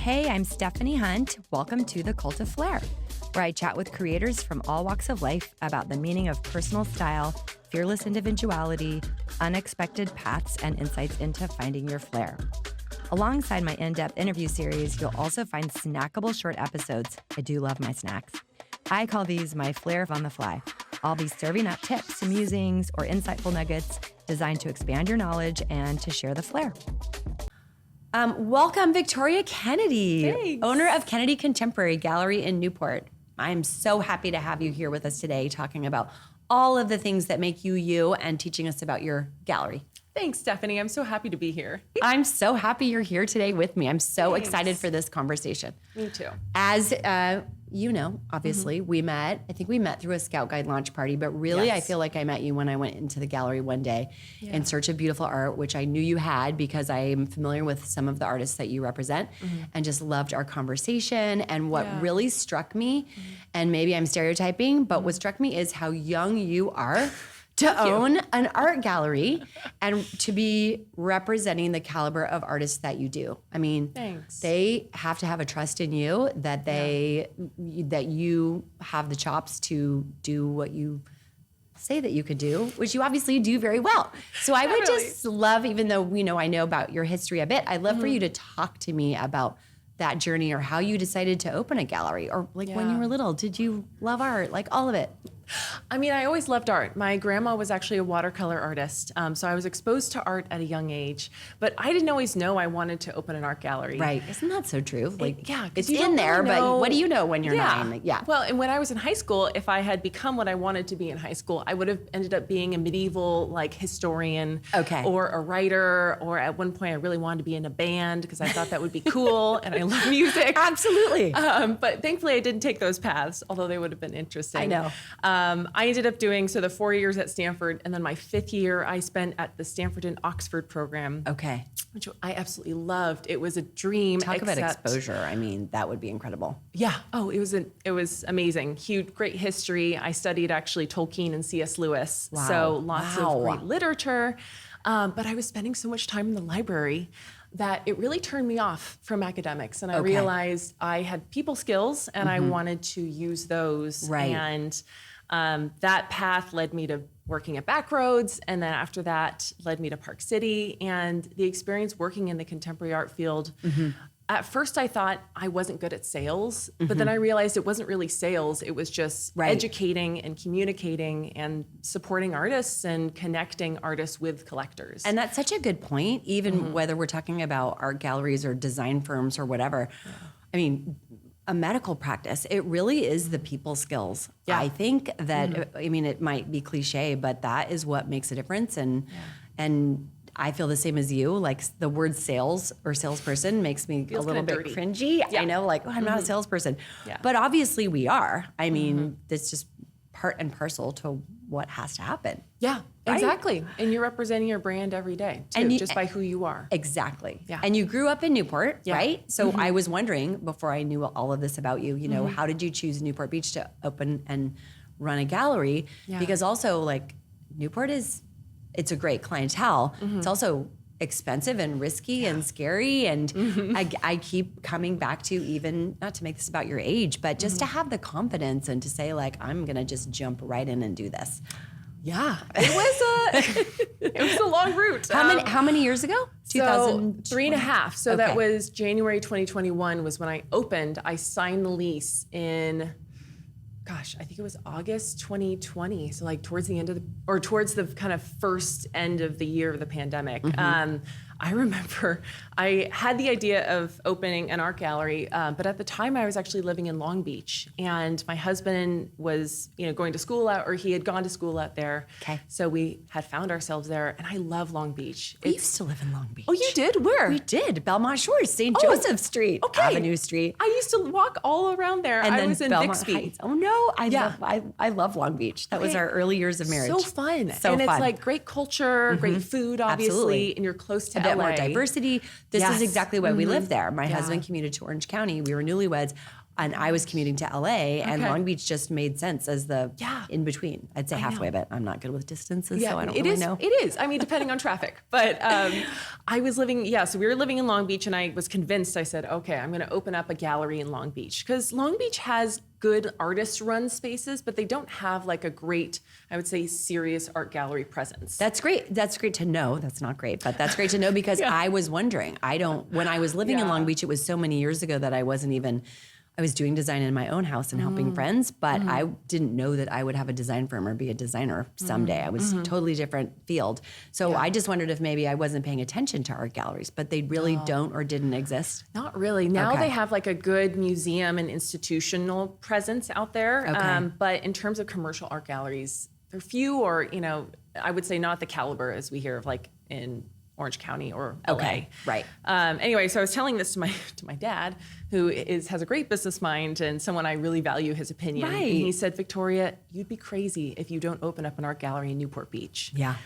Hey, I'm Stephanie Hunt. Welcome to the Cult of Flair, where I chat with creators from all walks of life about the meaning of personal style, fearless individuality, unexpected paths, and insights into finding your flair. Alongside my in-depth interview series, you'll also find snackable short episodes. I do love my snacks. I call these my Flair on the fly. I'll be serving up tips, musings, or insightful nuggets designed to expand your knowledge and to share the flair. Welcome, Victoria Kennedy, Thanks. owner of Kennedy Contemporary Gallery in Newport. I'm so happy to have you here with us today talking about all of the things that make you you and teaching us about your gallery. Thanks, Stephanie. I'm so happy to be here. I'm so happy you're here today with me. I'm so Thanks. excited for this conversation. Me too. As you know, obviously, we met through a Scout Guide launch party, but really Yes. I feel like I met you when I went into the gallery one day in search of beautiful art, which I knew you had because I am familiar with some of the artists that you represent and just loved our conversation. And what really struck me, and maybe I'm stereotyping, but what struck me is how young you are to own an art gallery and to be representing the caliber of artists that you do. I mean, Thanks. they have to have a trust in you that that you have the chops to do what you say that you could do, which you obviously do very well. So I would just love, even though I know about your history a bit, I'd love for you to talk to me about that journey or how you decided to open a gallery, or like when you were little, did you love art? Like all of it. I mean, I always loved art. My grandma was actually a watercolor artist, so I was exposed to art at a young age. But I didn't always know I wanted to open an art gallery. Right. Isn't that so true? Like, it's you in don't there, really but know. what do you know when you're 9? Like, Well, and when I was in high school, if I had become what I wanted to be in high school, I would have ended up being a medieval historian or a writer, or at one point I really wanted to be in a band because I thought that would be cool and I love music. Absolutely. But thankfully I didn't take those paths, although they would have been interesting. I know. I ended up doing the 4 years at Stanford, and then my 5th year I spent at the Stanford and Oxford program. Okay. Which I absolutely loved. It was a dream. Talk about exposure. I mean, that would be incredible. Yeah. Oh, it was amazing. Huge, great history. I studied actually Tolkien and C.S. Lewis. Wow. So lots of great literature. But I was spending so much time in the library that it really turned me off from academics. And I realized I had people skills and I wanted to use those. Right. And that path led me to working at Backroads, and then after that led me to Park City. And the experience working in the contemporary art field, at first I thought I wasn't good at sales, but then I realized it wasn't really sales. It was just educating and communicating and supporting artists and connecting artists with collectors. And that's such a good point, even whether we're talking about art galleries or design firms or whatever. I mean, a medical practice, it really is the people skills. Yeah. I think that, I mean, it might be cliche, but that is what makes a difference. And I feel the same as you. Like the word sales or salesperson makes me a little bit cringy. Yeah. I know, like, I'm not a salesperson. Yeah. But obviously we are. I mean, it's just part and parcel to what has to happen. Yeah, exactly. And you're representing your brand every day, too, and just by who you are. Exactly. Yeah. And you grew up in Newport, right? So I was wondering, before I knew all of this about you, how did you choose Newport Beach to open and run a gallery? Yeah. Because also, like, Newport it's a great clientele. It's also expensive and risky and scary. And I keep coming back to, even, not to make this about your age, but just to have the confidence and to say, like, I'm going to just jump right in and do this. Yeah, it was a long route. How many years ago? 3.5. So that was January 2021 was when I opened. I signed the lease in, I think it was August 2020. So like towards the end of towards the kind of first end of the year of the pandemic. I remember I had the idea of opening an art gallery, but at the time I was actually living in Long Beach, and my husband was, going to school or he had gone to school out there. Okay. So we had found ourselves there, and I love Long Beach. We used to live in Long Beach. Oh, you did? Where? We did. Belmont Shores, St. Joseph Street, Avenue Street. I used to walk all around there. And I was in Belmont Bixby. Heights. Oh no, I love Long Beach. That was our early years of marriage. So fun. It's like great culture, great food, obviously, and you're close to LA. More diversity. This is exactly why we lived there. My husband commuted to Orange County. We were newlyweds. and I was commuting to LA, and Long Beach just made sense as the in between. I'd say halfway, but I'm not good with distances, so I don't really know. It is. I mean, depending on traffic. But I was living, so we were living in Long Beach, and I was convinced, I said, okay, I'm going to open up a gallery in Long Beach. Because Long Beach has good artist-run spaces, but they don't have like a great, I would say, serious art gallery presence. That's great. That's great to know. That's not great, but that's great to know because I was wondering. When I was living in Long Beach, it was so many years ago that I was doing design in my own house and helping friends, but I didn't know that I would have a design firm or be a designer someday. I was totally different field. So I just wondered if maybe I wasn't paying attention to art galleries, but they really don't or didn't exist. Not really. Now they have like a good museum and institutional presence out there. But in terms of commercial art galleries, they're few or, I would say not the caliber as we hear of like in Orange County or LA. Okay, right. Anyway, so I was telling this to my dad, who has a great business mind and someone I really value his opinion. Right. And he said, Victoria, you'd be crazy if you don't open up an art gallery in Newport Beach. Yeah.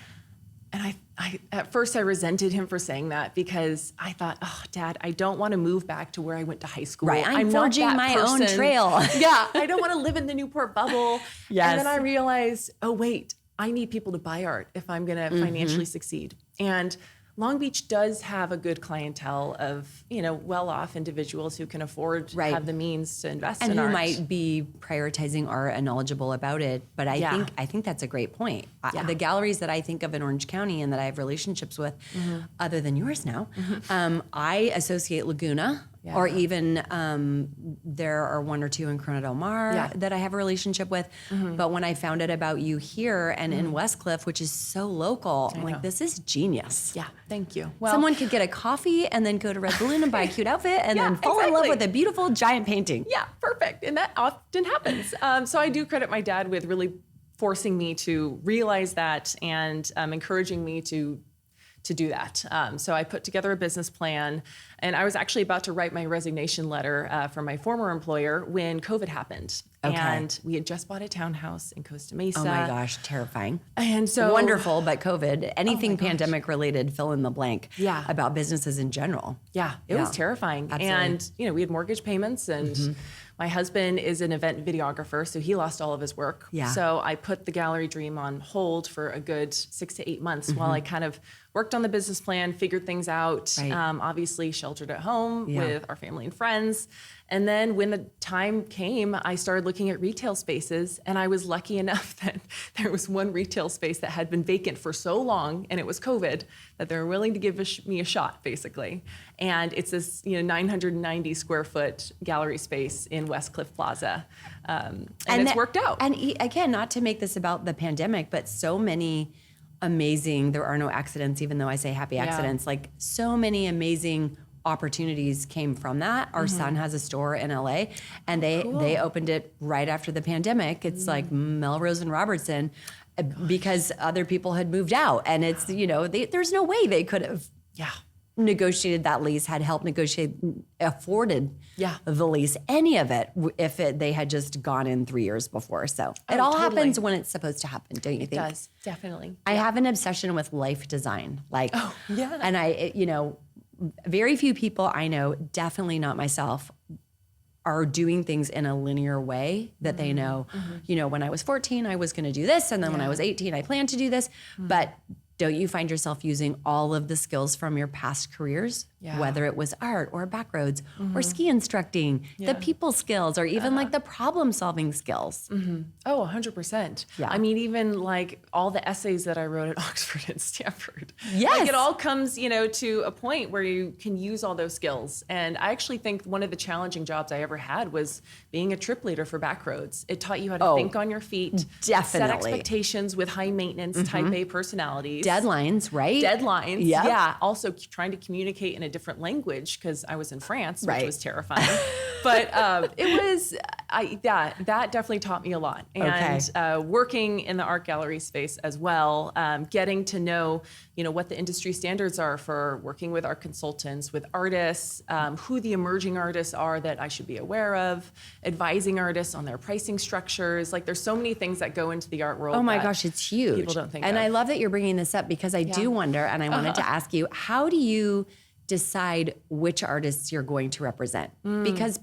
And I at first I resented him for saying that because I thought, oh, Dad, I don't want to move back to where I went to high school. Right, I'm not forging that my person. own trail. Yeah, I don't want to live in the Newport bubble. Yes. And then I realized, oh, wait, I need people to buy art if I'm going to financially succeed. And Long Beach does have a good clientele of, well-off individuals who can afford, have the means to invest in art. And who might be prioritizing art and knowledgeable about it. But I think that's a great point. The galleries that I think of in Orange County and that I have relationships with, other than yours now, I associate Laguna. Yeah. Or even there are one or two in Corona Del Mar that I have a relationship with. But when I found out about you here and in Westcliff, which is so local, I'm like, this is genius. Yeah, thank you. Well, someone could get a coffee and then go to Red Balloon and buy a cute outfit and then fall in love with a beautiful giant painting. Yeah, perfect. And that often happens. So I do credit my dad with really forcing me to realize that and encouraging me to do that. So I put together a business plan, and I was actually about to write my resignation letter from my former employer when COVID happened. Okay. And we had just bought a townhouse in Costa Mesa. Oh my gosh, terrifying. And so wonderful, but COVID, anything pandemic related, fill in the blank about businesses in general. Yeah, it was terrifying. Absolutely. And, we had mortgage payments and my husband is an event videographer, so he lost all of his work. Yeah. So I put the gallery dream on hold for a good 6 to 8 months while I kind of worked on the business plan, figured things out, obviously sheltered at home with our family and friends. And then when the time came, I started looking at retail spaces, and I was lucky enough that there was one retail space that had been vacant for so long, and it was COVID, that they were willing to give me a shot, basically. And it's this 990 square foot gallery space in Westcliff Plaza. And it's worked out. And again, not to make this about the pandemic, but so many amazing, there are no accidents, even though I say happy accidents, like so many amazing opportunities came from that. Our son has a store in LA, and they opened it right after the pandemic. It's like Melrose and Robertson, because other people had moved out, and it's there's no way they could have negotiated that lease, had helped negotiate, afforded the lease, any of it, if they had just gone in 3 years before. So it all happens when it's supposed to happen, don't you think? It does, definitely. I have an obsession with life design, and very few people I know, definitely not myself, are doing things in a linear way that they know, when I was 14, I was going to do this. And then when I was 18, I planned to do this. But don't you find yourself using all of the skills from your past careers, whether it was art or backroads or ski instructing, the people skills, or even like the problem solving skills? Oh, 100%. Yeah. I mean, even like all the essays that I wrote at Oxford and Stanford. Yes. Like it all comes, to a point where you can use all those skills. And I actually think one of the challenging jobs I ever had was being a trip leader for backroads. It taught you how to think on your feet. Definitely. Set expectations with high maintenance type A personalities. Deadlines, right? Deadlines. Yep. Yeah. Also trying to communicate in a different language because I was in France, which was terrifying. But it was, that definitely taught me a lot. And working in the art gallery space as well, getting to know, what the industry standards are for working with art consultants, with artists, who the emerging artists are that I should be aware of, advising artists on their pricing structures. Like there's so many things that go into the art world. Oh my gosh, it's huge. People don't think and of. I love that you're bringing this up because I do wonder, and I wanted to ask you, how do you decide which artists you're going to represent? Because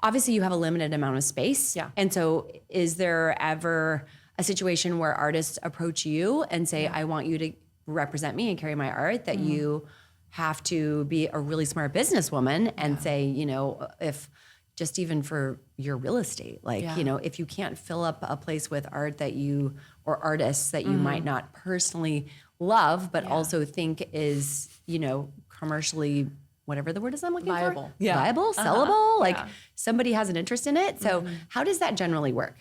obviously you have a limited amount of space. Yeah. And so is there ever a situation where artists approach you and say, I want you to represent me and carry my art, that you have to be a really smart businesswoman and say, you know, if just even for your real estate, like, you know, if you can't fill up a place with art that you, or artists that you might not personally love, but also think is, you know, commercially, whatever the word is I'm looking Viable. for. Yeah. Viable, sellable, like Yeah. somebody has an interest in it. So how does that generally work?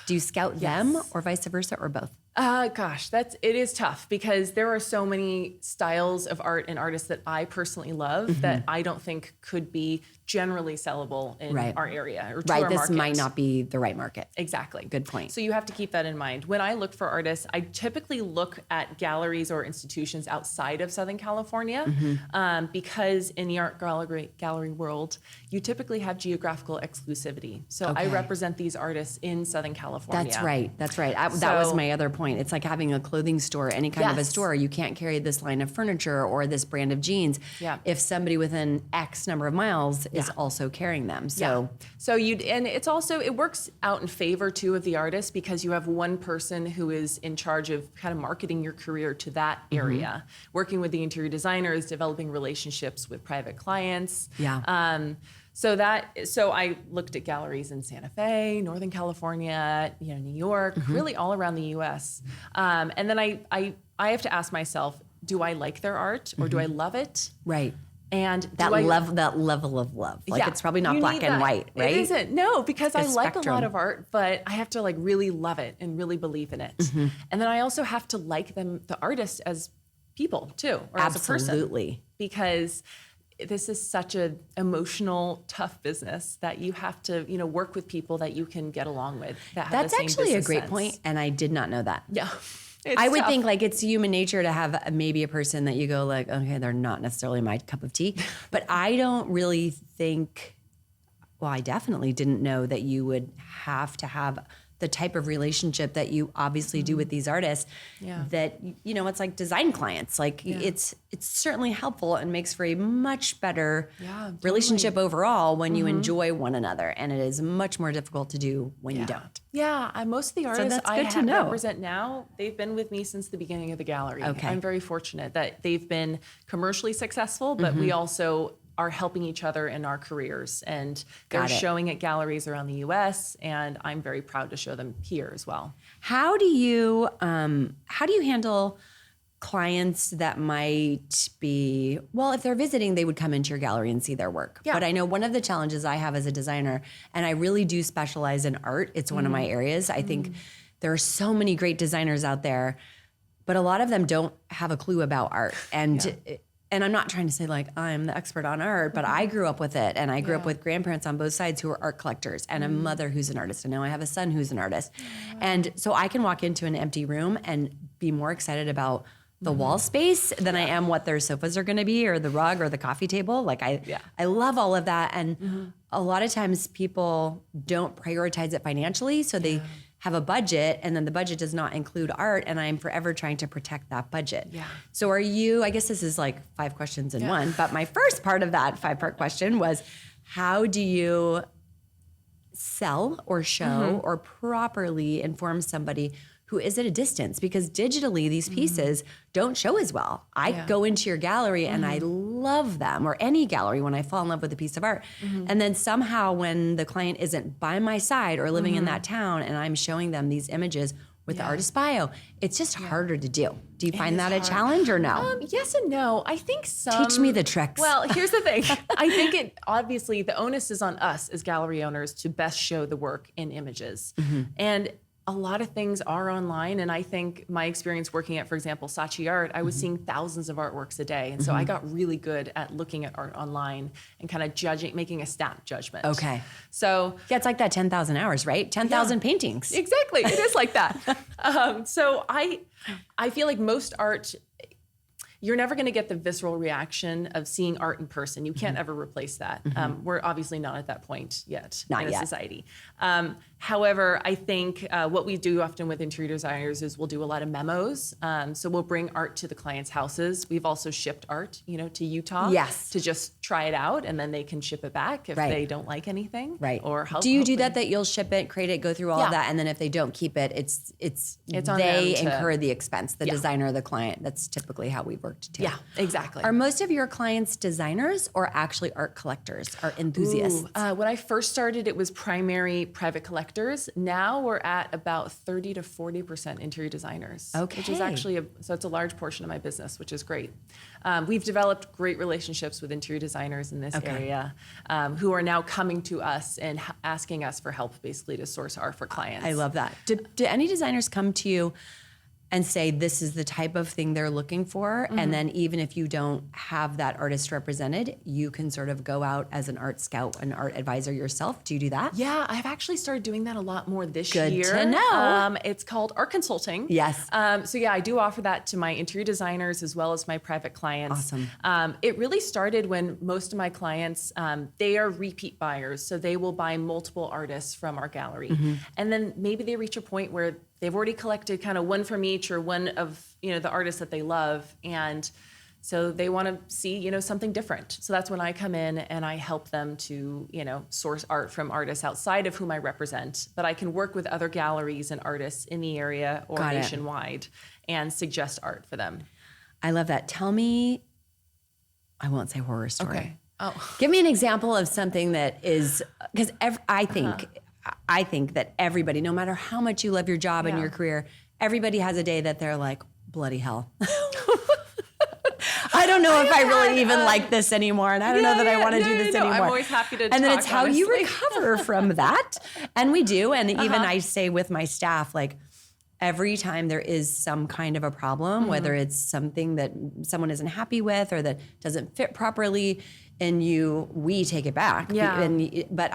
Do you scout them or vice versa or both? Gosh, it is tough because there are so many styles of art and artists that I personally love that I don't think could be generally sellable in our area or to our This market. might not be the right market. Exactly. Good point. So you have to keep that in mind. When I look for artists, I typically look at galleries or institutions outside of Southern California because in the art gallery world, you typically have geographical exclusivity. So I represent these artists in Southern California. That's right. That's right. That was my other point. It's like having a clothing store, any kind of a store. You can't carry this line of furniture or this brand of jeans if somebody within X number of miles is also carrying them. So and it's also, it works out in favor too of the artist because you have one person who is in charge of kind of marketing your career to that area, working with the interior designers, developing relationships with private clients. So I looked at galleries in Santa Fe, Northern California, you know, New York, really all around the U.S. And then I have to ask myself, do I like their art or do I love it? Right. And that level of love. Like it's probably not black and white, right? It isn't. No, because I like spectrum. a lot of art, but I have to like really love it and really believe in it. And then I also have to like the artist as people too, or as a person. Absolutely. Because this is such an emotional, tough business that you have to, you know, work with people that you can get along with. That's actually a great point, and I did not know that. Yeah. I would think like it's human nature to have maybe a person that you go like, okay, they're not necessarily my cup of tea, but I don't really think, well, I definitely didn't know that you would have to have the type of relationship that you obviously do with these artists that, you know, it's like design clients. Like it's certainly helpful and makes for a much better relationship overall when you enjoy one another. And it is much more difficult to do when you don't. Yeah, most of the artists represent now, they've been with me since the beginning of the gallery. Okay. I'm very fortunate that they've been commercially successful, but we also are helping each other in our careers, and they're showing at galleries around the U.S. and I'm very proud to show them here as well. How do you handle clients that might be, well, if they're visiting, they would come into your gallery and see their work. Yeah. But I know one of the challenges I have as a designer, and I really do specialize in art, it's one of my areas. I think there are so many great designers out there, but a lot of them don't have a clue about art. And I'm not trying to say like I'm the expert on art, but I grew up with it. And I grew up with grandparents on both sides who are art collectors and a mother who's an artist. And now I have a son who's an artist. And so I can walk into an empty room and be more excited about the wall space than I am what their sofas are going to be or the rug or the coffee table. Like I love all of that. And a lot of times people don't prioritize it financially. So they have a budget and then the budget does not include art, and I'm forever trying to protect that budget. Yeah. So are you, I guess this is like 5 questions in one, but my first part of that 5-part question was, how do you sell or show or properly inform somebody who is at a distance? Because digitally, these pieces don't show as well. I go into your gallery and I love them, or any gallery when I fall in love with a piece of art. And then somehow when the client isn't by my side or living in that town and I'm showing them these images with the artist bio, it's just harder to do. Do you find that a challenge or no? Yes and no. I think some... Teach me the tricks. Well, here's the thing. I think obviously the onus is on us as gallery owners to best show the work in images. And a lot of things are online, and I think my experience working at, for example, Saatchi Art, I was seeing thousands of artworks a day, and so I got really good at looking at art online and kind of judging, making a snap judgment. Okay. So yeah, it's like that 10,000 hours, right? 10,000 paintings. Exactly, it is like that. So I feel like most art, you're never going to get the visceral reaction of seeing art in person. You can't ever replace that. We're obviously not at that point yet in a society. However, I think what we do often with interior designers is we'll do a lot of memos. So we'll bring art to the clients' houses. We've also shipped art, to Utah. Yes. To just try it out, and then they can ship it back if they don't like anything. Right. Or do you do that you'll ship it, create it, go through all of that, and then if they don't keep it, it's on they them to incur the expense, the designer or the client. That's typically how we worked too. Yeah, exactly. Are most of your clients designers or actually art collectors, art enthusiasts? When I first started, it was primary private collectors. Now we're at about 30 to 40% interior designers. Okay. Which is actually, so it's a large portion of my business, which is great. We've developed great relationships with interior designers in this area who are now coming to us and asking us for help basically to source art for clients. I love that. Do any designers come to you and say this is the type of thing they're looking for, and then even if you don't have that artist represented, you can sort of go out as an art scout, an art advisor yourself? Do you do that? Yeah, I've actually started doing that a lot more this Good year. to know. It's called art consulting. Yes. So yeah, I do offer that to my interior designers as well as my private clients. Awesome. It really started when most of my clients, they are repeat buyers. So they will buy multiple artists from our gallery. And then maybe they reach a point where they've already collected kind of one from each or one of, the artists that they love. And so they want to see, something different. So that's when I come in and I help them to, source art from artists outside of whom I represent. But I can work with other galleries and artists in the area or nationwide and suggest art for them. I love that. Tell me, I won't say horror story. Okay. Oh. Give me an example of something that is, because I think that everybody, no matter how much you love your job and your career, everybody has a day that they're like, bloody hell. I don't know if I really even like this anymore, and I don't know that I want to do this anymore. I'm always happy to And then talk, it's how you recover from that. And we do. And even I say with my staff, like, every time there is some kind of a problem, whether it's something that someone isn't happy with or that doesn't fit properly, we take it back. Yeah. But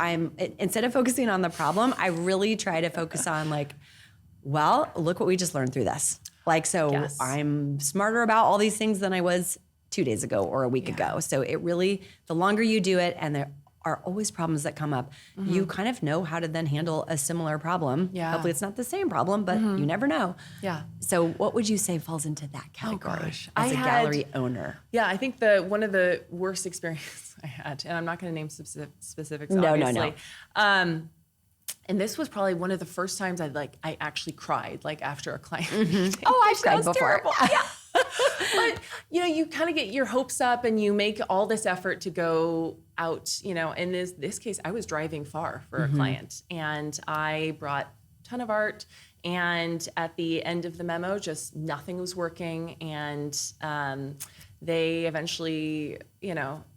instead of focusing on the problem, I really try to focus on like, well, look what we just learned through this. Like, so I'm smarter about all these things than I was 2 days ago or a week ago. So it really, the longer you do it, and there are always problems that come up, you kind of know how to then handle a similar problem. Yeah. Hopefully it's not the same problem, but you never know. Yeah. So what would you say falls into that category as a gallery owner? Yeah, I think one of the worst experiences I had, and I'm not going to name specifics, obviously. No. And this was probably one of the first times I actually cried, like after a client. Oh, I've cried before. Yeah. But you kind of get your hopes up and you make all this effort to go out, in this case, I was driving far for a client and I brought a ton of art, and at the end of the memo, just nothing was working. And they eventually,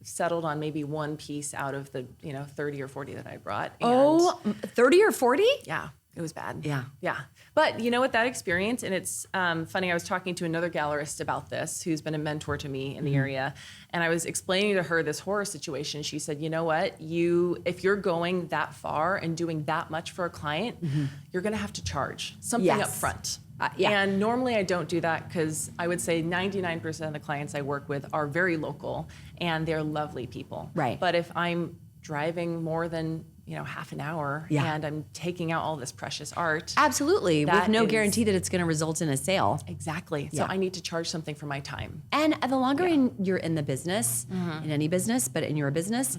settled on maybe one piece out of the, 30 or 40 that I brought. And 30 or 40? yeah. It was bad. Yeah. Yeah. But what that experience, and it's funny, I was talking to another gallerist about this who's been a mentor to me in the area. And I was explaining to her this horror situation. She said, you know what, if you're going that far and doing that much for a client, you're going to have to charge something up front. And normally I don't do that because I would say 99% of the clients I work with are very local and they're lovely people. Right. But if I'm driving more than half an hour and I'm taking out all this precious art. Absolutely. With no guarantee that it's going to result in a sale. Exactly. So I need to charge something for my time. And the longer you're in the business, in any business, but in your business,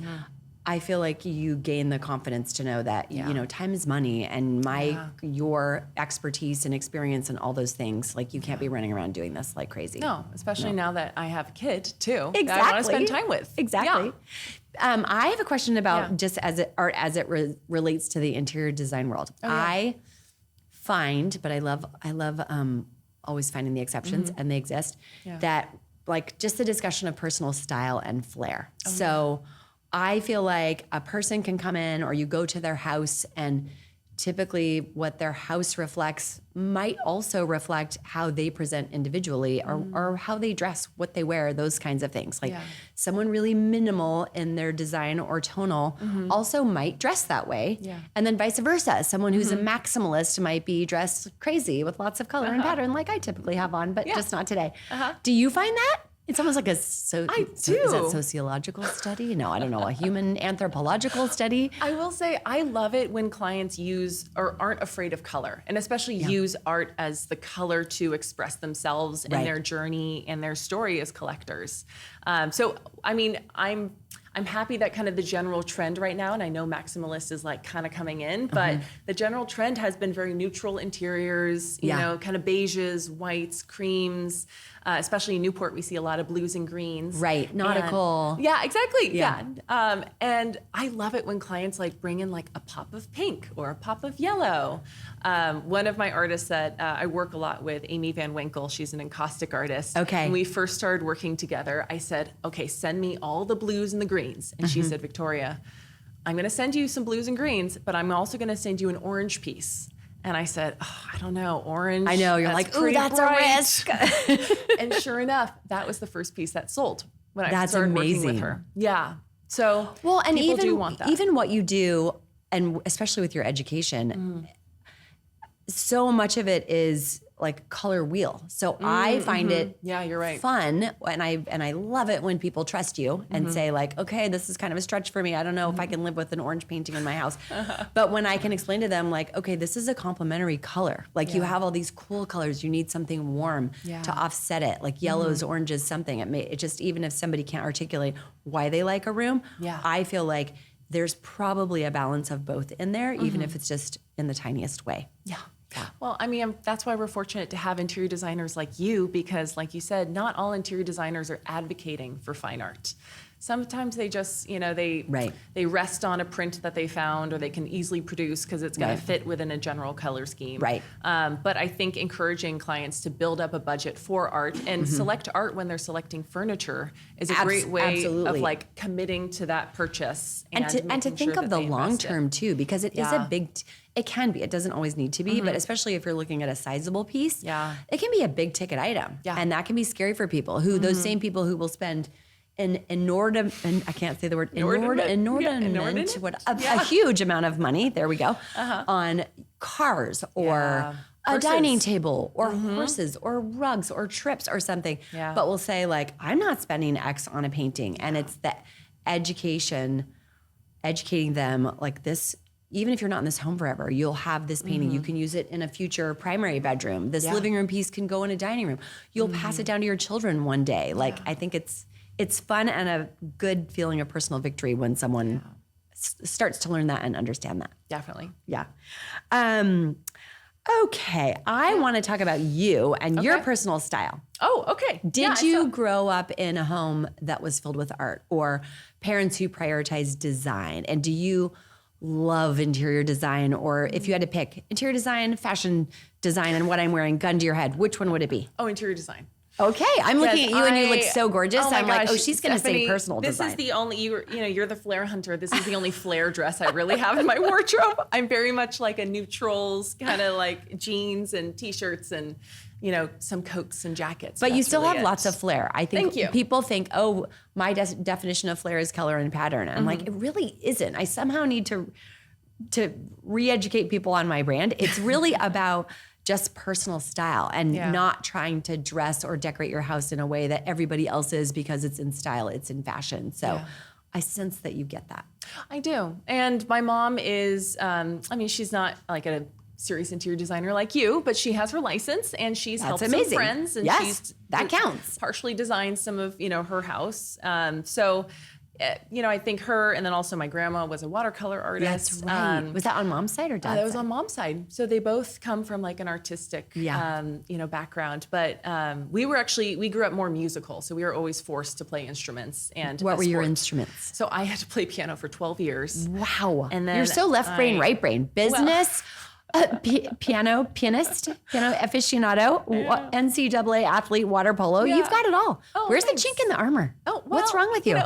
I feel like you gain the confidence to know that, time is money, and your expertise and experience and all those things, like you can't be running around doing this like crazy. No, especially now that I have a kid too. Exactly. That I want to spend time with. Exactly. Yeah. I have a question about just art as it relates to the interior design world. I find, but I love always finding the exceptions, and they exist, that like just the discussion of personal style and flair. So I feel like a person can come in, or you go to their house, and typically what their house reflects might also reflect how they present individually, or how they dress, what they wear, those kinds of things. Like someone really minimal in their design or tonal also might dress that way. Yeah. And then vice versa. Someone who's a maximalist might be dressed crazy with lots of color and pattern like I typically have on, but just not today. Do you find that It's almost like I is do. that sociological study? No, I don't know. A human anthropological study? I will say I love it when clients use or aren't afraid of color, and especially use art as the color to express themselves in their journey and their story as collectors. So, I mean, I'm happy that kind of the general trend right now, and I know maximalist is like kind of coming in, but the general trend has been very neutral interiors, you know, kind of beiges, whites, creams, especially in Newport, we see a lot of blues and greens. Right, nautical. Yeah, exactly. Yeah. And I love it when clients like bring in like a pop of pink or a pop of yellow. One of my artists that I work a lot with, Amy Van Winkle, she's an encaustic artist. Okay. When we first started working together, I said, okay, send me all the blues and the greens. And she said, Victoria, I'm going to send you some blues and greens, but I'm also going to send you an orange piece. And I said, oh, I don't know, orange. I know, you're like, ooh, that's bright. a risk. And sure enough, that was the first piece that sold when I That's started working amazing. with her. Yeah. So Well, and people even do want that. even what you do, and especially with your education, so much of it is like color wheel. So I find it Yeah, you're right. fun, and I love it when people trust you and say like, okay, this is kind of a stretch for me. I don't know if I can live with an orange painting in my house. But when I can explain to them like, okay, this is a complementary color. Like you have all these cool colors. You need something warm to offset it. Like yellows, oranges, something. It just, even if somebody can't articulate why they like a room, I feel like there's probably a balance of both in there, even if it's just in the tiniest way. Yeah. Well, I mean, that's why we're fortunate to have interior designers like you, because like you said, not all interior designers are advocating for fine art. Sometimes they just, you know, they rest on a print that they found or they can easily produce because it's going to fit within a general color scheme. Right. But I think encouraging clients to build up a budget for art and select art when they're selecting furniture is a great way of like committing to that purchase. And to think of the long term too, because it is a big, it can be, it doesn't always need to be, but especially if you're looking at a sizable piece, it can be a big ticket item. Yeah. And that can be scary for people who, those same people who will spend an inordinate, and I can't say the word, inordinate, a huge amount of money, there we go, on cars or a dining table or horses or rugs or trips or something. Yeah. But we'll say like, I'm not spending X on a painting. And it's the educating them like this. Even if you're not in this home forever, you'll have this painting. You can use it in a future primary bedroom. This living room piece can go in a dining room. You'll pass it down to your children one day. Like, I think it's fun and a good feeling of personal victory when someone starts to learn that and understand that. Definitely. Yeah. Okay, I want to talk about you and your personal style. Oh, okay. Did you grow up in a home that was filled with art, or parents who prioritize design? And do you love interior design? Or if you had to pick interior design, fashion design, and what I'm wearing, gun to your head, which one would it be? Oh, interior design. Okay, I'm looking at you and you look so gorgeous. I'm like, oh, she's going to say personal this design. This is the only, you're the Flairhunter. This is the only Flair dress I really have in my wardrobe. I'm very much like a neutrals, kind of like jeans and t-shirts and, some coats and jackets. But you still have lots of flair. I think Thank you. People think, oh, my definition of flair is color and pattern. And I'm like, it really isn't. I somehow need to re-educate people on my brand. It's really about just personal style and not trying to dress or decorate your house in a way that everybody else is because it's in style, it's in fashion. So I sense that you get that. I do. And my mom is, she's not like a serious interior designer like you, but she has her license and she's helped some friends. And she's that counts. Partially designed some of, her house. I think her, and then also my grandma was a watercolor artist. That's right. Was that on mom's side or dad's side? That was on mom's side. So they both come from like an artistic, background. But we grew up more musical. So we were always forced to play instruments. And what were your instruments? So I had to play piano for 12 years. Wow. And then you're so left brain, right brain. Business, piano aficionado, NCAA athlete, water polo. You've got it all. Oh, Where's the chink in the armor? Oh, what's wrong with you?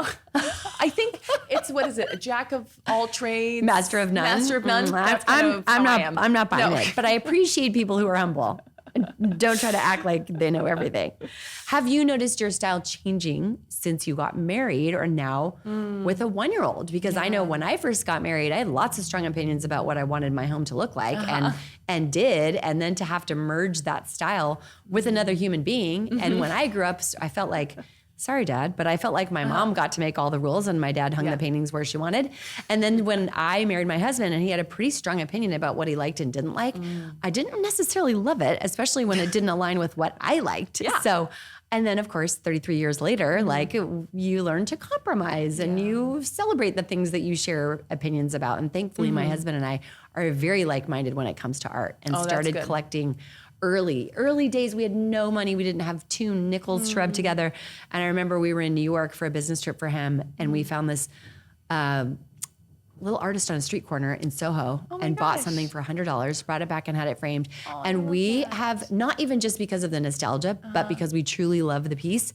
I think it's, a jack of all trades, master of none. Master of none. I'm not buying it, but I appreciate people who are humble. Don't try to act like they know everything. Have you noticed your style changing since you got married or now with a 1-year-old? Because I know when I first got married, I had lots of strong opinions about what I wanted my home to look like and did. And then to have to merge that style with another human being. And when I grew up, I felt like sorry, Dad, but I felt like my mom got to make all the rules and my dad hung the paintings where she wanted. And then when I married my husband and he had a pretty strong opinion about what he liked and didn't like, I didn't necessarily love it, especially when it didn't align with what I liked. So, and then of course, 33 years later, like you learn to compromise and you celebrate the things that you share opinions about. And thankfully, my husband and I are very like-minded when it comes to art and started collecting early days. We had no money. We didn't have 2 nickels to rub together. And I remember we were in New York for a business trip for him and we found this little artist on a street corner in Soho and bought something for $100, brought it back and had it framed. And we have, not even just because of the nostalgia, but because we truly love the piece,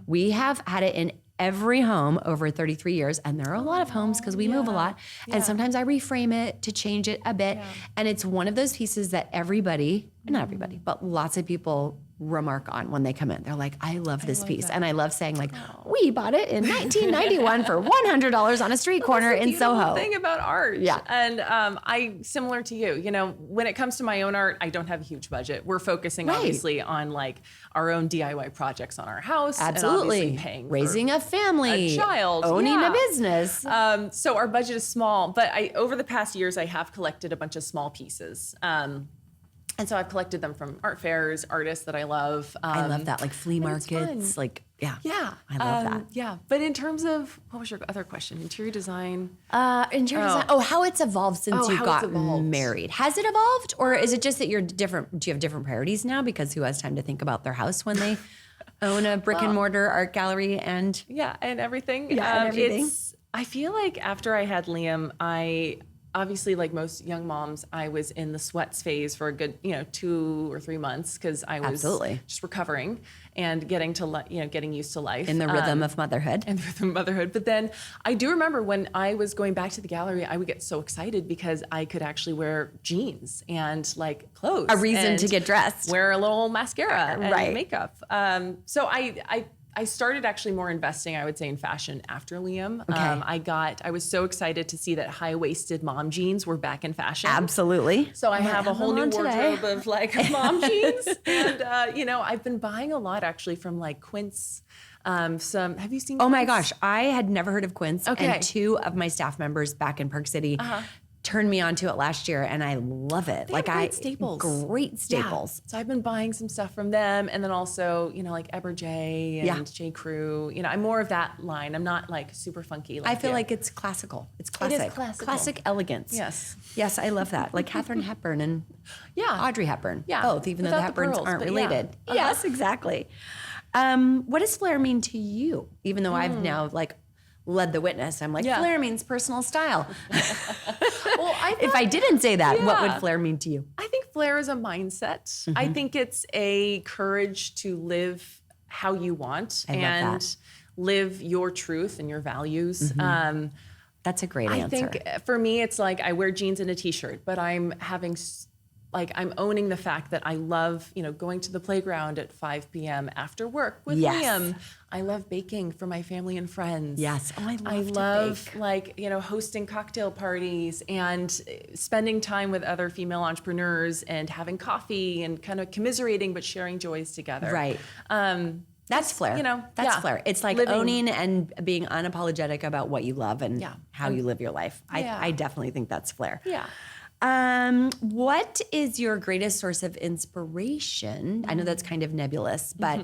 we have had it in every home over 33 years. And there are a lot of homes because we move a lot. And sometimes I reframe it to change it a bit. And it's one of those pieces that everybody, not everybody, but lots of people remark on when they come in. They're like, I love this piece. That. And I love saying like, we bought it in 1991 for $100 on a street corner in Soho. Thing about art. And I, similar to you, you know, when it comes to my own art, I don't have a huge budget. We're focusing obviously on like our own DIY projects on our house. Absolutely. And paying raising a family, a child, owning a business. So our budget is small, but over the past years, I have collected a bunch of small pieces. And so I've collected them from art fairs, artists that I love. I love that, like flea markets, like, I love that. Yeah, but in terms of, what was your other question? Interior design? Interior design, how it's evolved since you got married. Has it evolved, or is it just that you're different? Do you have different priorities now? Because who has time to think about their house when they own a brick and mortar art gallery and... and everything. And everything. I feel like after I had Liam, obviously, like most young moms, I was in the sweats phase for a good, 2 or 3 months because I was just recovering and getting used to life. In the rhythm of motherhood. But then I do remember when I was going back to the gallery, I would get so excited because I could actually wear jeans and like clothes. A reason to get dressed. Wear a little mascara and makeup. So I started actually more investing, I would say, in fashion after Liam. I was so excited to see that high-waisted mom jeans were back in fashion. Absolutely. So I have a whole new wardrobe of like mom jeans. And, I've been buying a lot actually from like Quince. Have you seen Quince? Oh my gosh, I had never heard of Quince. And 2 of my staff members back in Park City turned me onto it last year and I love it. They have great staples. Great staples. Yeah. So I've been buying some stuff from them and then also, like Eber J and J. Crew. I'm more of that line. I'm not like super funky. I feel like it's classical. It's classic. It is classical. Classic elegance. Yes. Yes, I love that. Like Katharine Hepburn and Audrey Hepburn. Yeah. Both, even though the Hepburns pearls, aren't related. Yes, exactly. What does Flair mean to you? Even though I've now like led the witness. I'm like, Flair means personal style. Well, if I didn't say that, what would Flair mean to you? I think Flair is a mindset. I think it's a courage to live how you want and live your truth and your values. That's a great answer. I think for me, it's like I wear jeans and a t-shirt, but I'm owning the fact that I love, going to the playground at 5 p.m. after work with Liam. I love baking for my family and friends. Yes. Oh, I love hosting cocktail parties and spending time with other female entrepreneurs and having coffee and kind of commiserating but sharing joys together. Right. That's Flair. That's Flair. It's like owning and being unapologetic about what you love and how you live your life. I definitely think that's Flair. Yeah. What is your greatest source of inspiration? I know that's kind of nebulous, but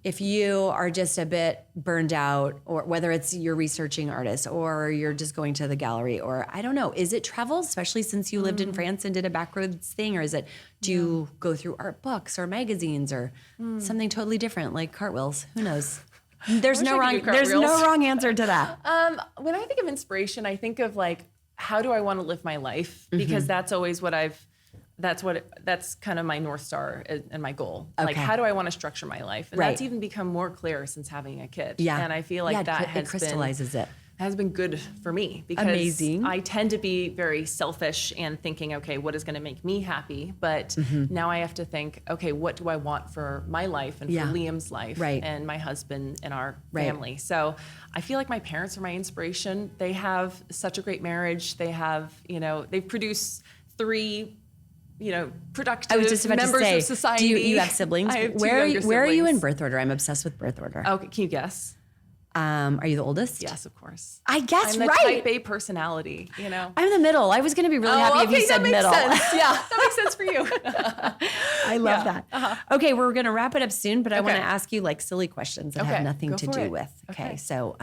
if you are just a bit burned out, or whether it's you're researching artists or you're just going to the gallery, or I don't know, is it travel, especially since you lived in France and did a backroads thing, or is it, do you go through art books or magazines or something totally different like cartwheels? Who knows? There's no wrong answer to that. When I think of inspiration, I think of like, how do I want to live my life? Because that's always that's kind of my North Star and my goal. Okay. Like, how do I want to structure my life? And that's even become more clear since having a kid. Yeah. And I feel like that has been good for me because I tend to be very selfish and thinking, okay, what is going to make me happy? But now I have to think, okay, what do I want for my life and for Liam's life and my husband and our family? So I feel like my parents are my inspiration. They have such a great marriage. They have, they've produced 3 productive I was just about members to say, of society. do you have siblings? I have two Where younger are you in siblings. birth order? I'm obsessed with birth order. Okay, can you guess? Are you the oldest? Yes, of course. I guess I'm the right. type A personality, I'm the middle. I was going to be really happy if you said that makes middle. sense. Yeah, that makes sense for you. I love that. Okay, we're going to wrap it up soon, but I want to Okay. ask you like silly questions that have Okay, nothing go to for do it. with. Okay, Okay. so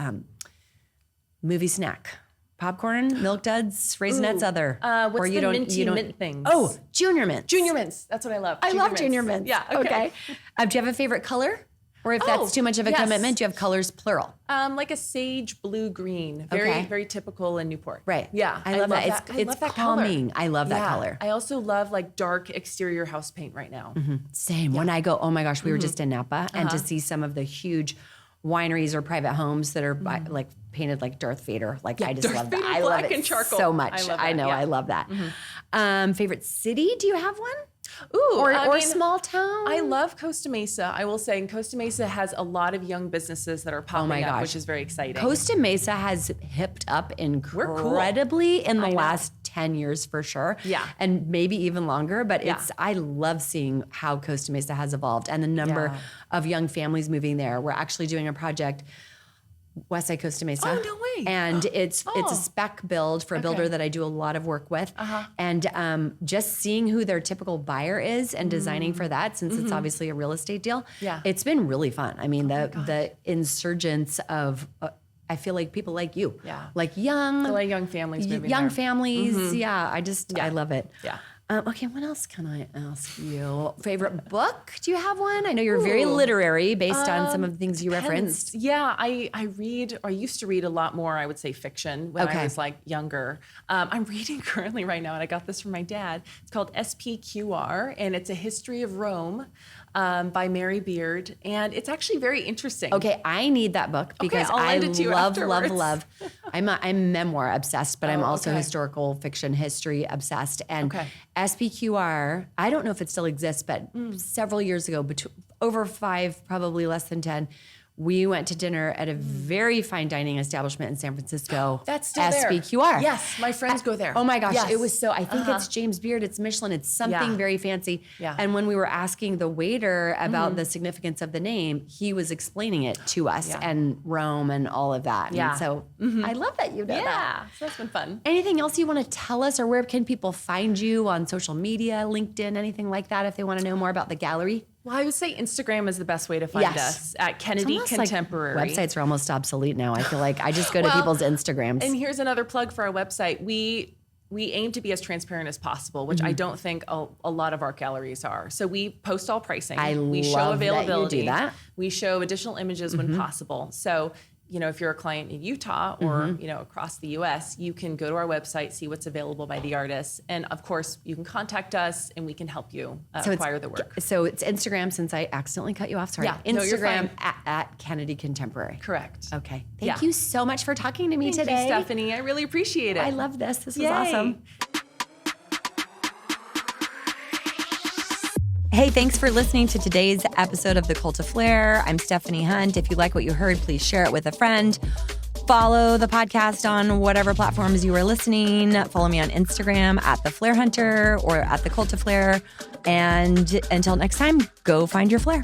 movie snack. Popcorn, Milk Duds, Raisinets, other. What's the minty mint things? Oh, Junior Mints. Junior mints. That's what I love. I love Junior Mints. Yeah. Okay. Do you have a favorite color? Or if that's too much of a yes. commitment, do you have colors plural? Like a sage blue green. Very, Okay. very typical in Newport. Right. Yeah. I love that. I It's love that color. calming. I love that color. I also love like dark exterior house paint right now. Same. When I go, oh my gosh, we were just in Napa and to see some of the huge wineries or private homes that are like painted like Darth Vader. Like I just Darth love that. Vader I love black it and charcoal. so much. I love I that, know. yeah. I love that. Favorite city? Do you have one? Ooh, Or small town? I love Costa Mesa. I will say Costa Mesa has a lot of young businesses that are popping up, gosh. which is very exciting. Costa Mesa has hipped up incredibly in the last 10 years for sure. Yeah. And maybe even longer, but I love seeing how Costa Mesa has evolved and the number of young families moving there. We're actually doing a project Westside Costa Mesa. Oh, no way. And it's a spec build for a builder Okay. that I do a lot of work with. And just seeing who their typical buyer is and designing for that, since it's obviously a real estate deal, Yeah. it's been really fun. I mean, the insurgence of, I feel like people like you, Yeah. like young, like young families moving young there. families. Yeah, I love it. Yeah. Okay, what else can I ask you? Favorite book? Do you have one? I know you're very literary based on some of the things you referenced. Yeah, I read, or I used to read a lot more, I would say fiction when Okay. I was like younger. I'm reading currently right now, and I got this from my dad. It's called SPQR, and it's a history of Rome by Mary Beard. And it's actually very interesting. Okay, I need that book because I'll I lend it to you love, afterwards. I'm memoir obsessed, but I'm also okay. historical fiction history obsessed. And Okay. SPQR, I don't know if it still exists, but several years ago, over 5, probably less than 10, we went to dinner at a very fine dining establishment in San Francisco. That's still there. SPQR. Yes, my friends go there. Oh my gosh, Yes. it was so, I think it's James Beard, it's Michelin, it's something Yeah. very fancy. Yeah. And when we were asking the waiter about the significance of the name, he was explaining it to us and Rome and all of that. Yeah. And so I love that you know that. Yeah, so that's been fun. Anything else you want to tell us, or where can people find you on social media, LinkedIn, anything like that if they want to know more about the gallery? Well, I would say Instagram is the best way to find us at Kennedy Almost like Contemporary. websites are almost obsolete now. I feel like I just go to people's Instagrams. And here's another plug for our website. We aim to be as transparent as possible, which I don't think a lot of art galleries are. So we post all pricing. We show love that you do availability. that. We show additional images when possible. So, if you're a client in Utah or, across the US, you can go to our website, see what's available by the artists. And of course, you can contact us and we can help you acquire the work. So it's Instagram, since I accidentally cut you off. Sorry. Yeah, no, you're Instagram fine. at Kennedy Contemporary. Correct. Okay. Thank you so much for talking to me Thank today. you, Stephanie. I really appreciate it. I love this. This was Yay. awesome. Hey, thanks for listening to today's episode of The Cult of Flair. I'm Stephanie Hunt. If you like what you heard, please share it with a friend. Follow the podcast on whatever platforms you are listening. Follow me on Instagram at The Flairhunter or at The Cult of Flair. And until next time, go find your flair.